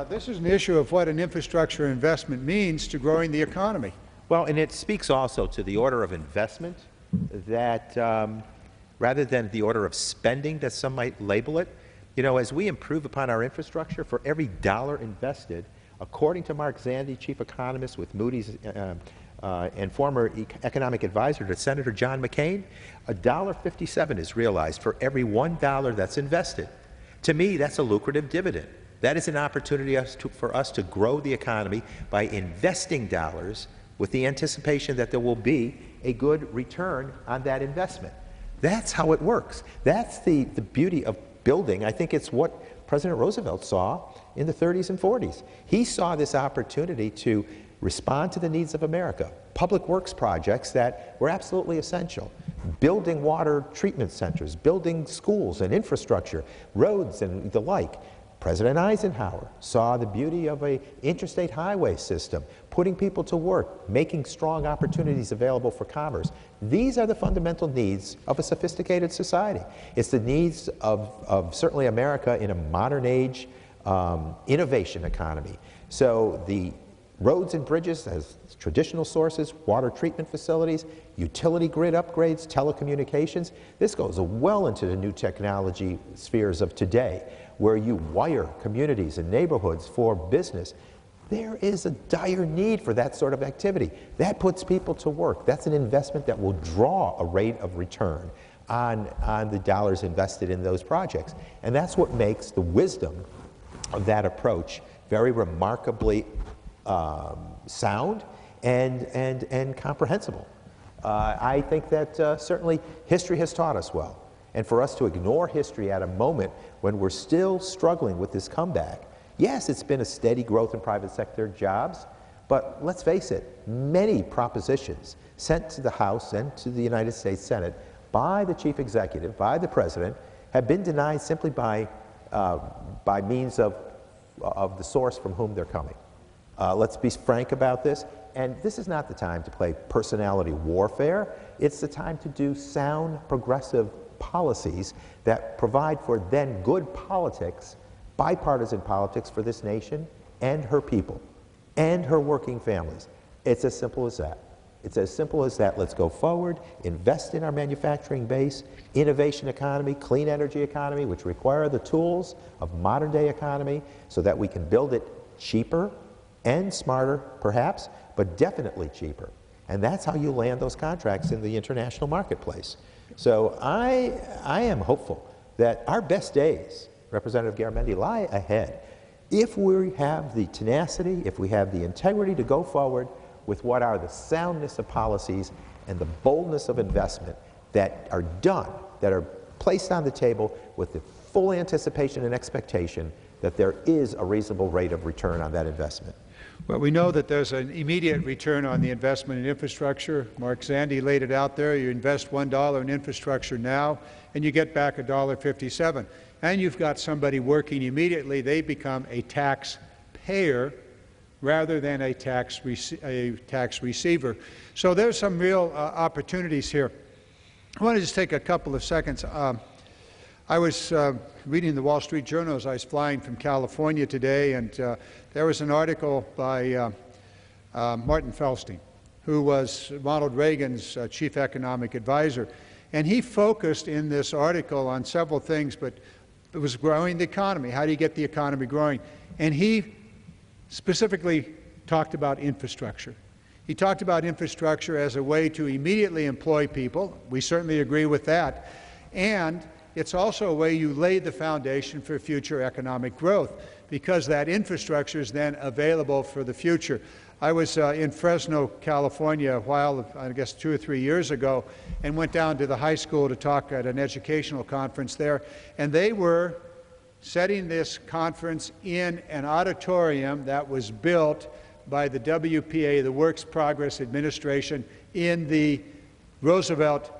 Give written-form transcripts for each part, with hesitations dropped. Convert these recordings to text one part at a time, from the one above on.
This is an issue of what an infrastructure investment means to growing the economy. Well, and it speaks also to the order of investment that, rather than the order of spending that some might label it. You know, as we improve upon our infrastructure, for every dollar invested, according to Mark Zandi, chief economist with Moody's and former economic advisor to Senator John McCain, $1.57 is realized for every $1 that's invested. To me, that's a lucrative dividend. That is an opportunity for us to grow the economy by investing dollars with the anticipation that there will be a good return on that investment. That's how it works. That's the beauty of building. I think it's what President Roosevelt saw in the 30s and 40s. He saw this opportunity to respond to the needs of America. Public works projects that were absolutely essential. Building water treatment centers, building schools and infrastructure, roads and the like. President Eisenhower saw the beauty of an interstate highway system, putting people to work, making strong opportunities available for commerce. These are the fundamental needs of a sophisticated society. It's the needs of certainly America in a modern age innovation economy. So the roads and bridges as traditional sources, water treatment facilities, utility grid upgrades, telecommunications. This goes well into the new technology spheres of today, where you wire communities and neighborhoods for business. There is a dire need for that sort of activity. That puts people to work. That's an investment that will draw a rate of return on the dollars invested in those projects. And that's what makes the wisdom of that approach very remarkably sound and comprehensible. I think that certainly history has taught us well. And for us to ignore history at a moment when we're still struggling with this comeback, yes, it's been a steady growth in private sector jobs, but let's face it, many propositions sent to the House and to the United States Senate by the chief executive, by the president, have been denied simply by means of the source from whom they're coming. Let's be frank about this. And this is not the time to play personality warfare. It's the time to do sound, progressive policies that provide for then good politics, bipartisan politics for this nation and her people and her working families. It's as simple as that. It's as simple as that. Let's go forward, invest in our manufacturing base, innovation economy, clean energy economy, which require the tools of modern day economy so that we can build it cheaper and smarter, perhaps, but definitely cheaper. And that's how you land those contracts in the international marketplace. So I am hopeful that our best days, Representative Garamendi, lie ahead if we have the tenacity, if we have the integrity to go forward with what are the soundness of policies and the boldness of investment that are done, that are placed on the table with the full anticipation and expectation that there is a reasonable rate of return on that investment. Well, we know that there's an immediate return on the investment in infrastructure. Mark Zandi laid it out there. You invest $1 in infrastructure now, and you get back $1.57. And you've got somebody working immediately. They become a taxpayer rather than a tax receiver. So there's some real opportunities here. I want to just take a couple of seconds. I was reading the Wall Street Journal as I was flying from California today, and there was an article by Martin Feldstein, who was Ronald Reagan's chief economic advisor. And he focused in this article on several things, but it was growing the economy. How do you get the economy growing? And he specifically talked about infrastructure. He talked about infrastructure as a way to immediately employ people. We certainly agree with that. And it's also a way you lay the foundation for future economic growth, because that infrastructure is then available for the future. I was in Fresno, California a while, I guess 2 or 3 years ago, and went down to the high school to talk at an educational conference there, and they were setting this conference in an auditorium that was built by the WPA, the Works Progress Administration, in the Roosevelt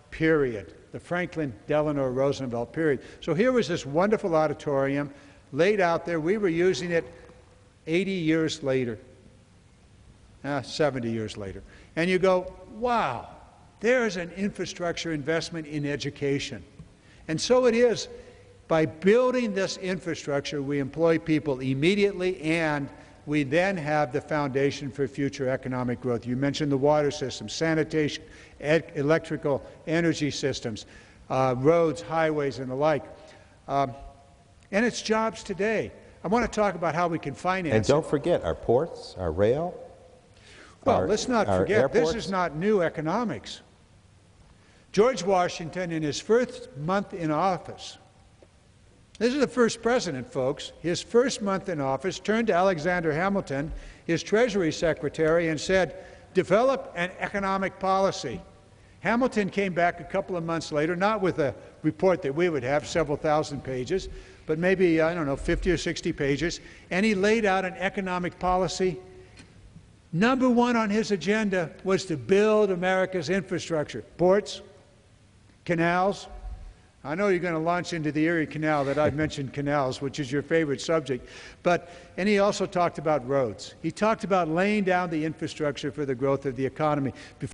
period, the Franklin Delano Roosevelt period. So here was this wonderful auditorium laid out there. We were using it 80 years later, 70 years later. And you go, wow, there's an infrastructure investment in education. And so it is By building this infrastructure, we employ people immediately, and we then have the foundation for future economic growth. You mentioned the water system, sanitation, electrical energy systems, roads, highways, and the like. And it's jobs today. I want to talk about how we can finance And don't forget our ports, our rail. Well, let's not forget, airports. this is not new economics. George Washington, in his first month in office, this is the first president, folks, his first month in office, turned to Alexander Hamilton, his Treasury Secretary, and said, develop an economic policy. Hamilton came back a couple of months later, not with a report that we would have, several thousand pages, but maybe, I don't know, 50 or 60 pages, and he laid out an economic policy. Number one on his agenda was to build America's infrastructure, ports, canals. I know you're going to launch into the Erie Canal that I've mentioned canals, which is your favorite subject, and he also talked about roads. He talked about laying down the infrastructure for the growth of the economy.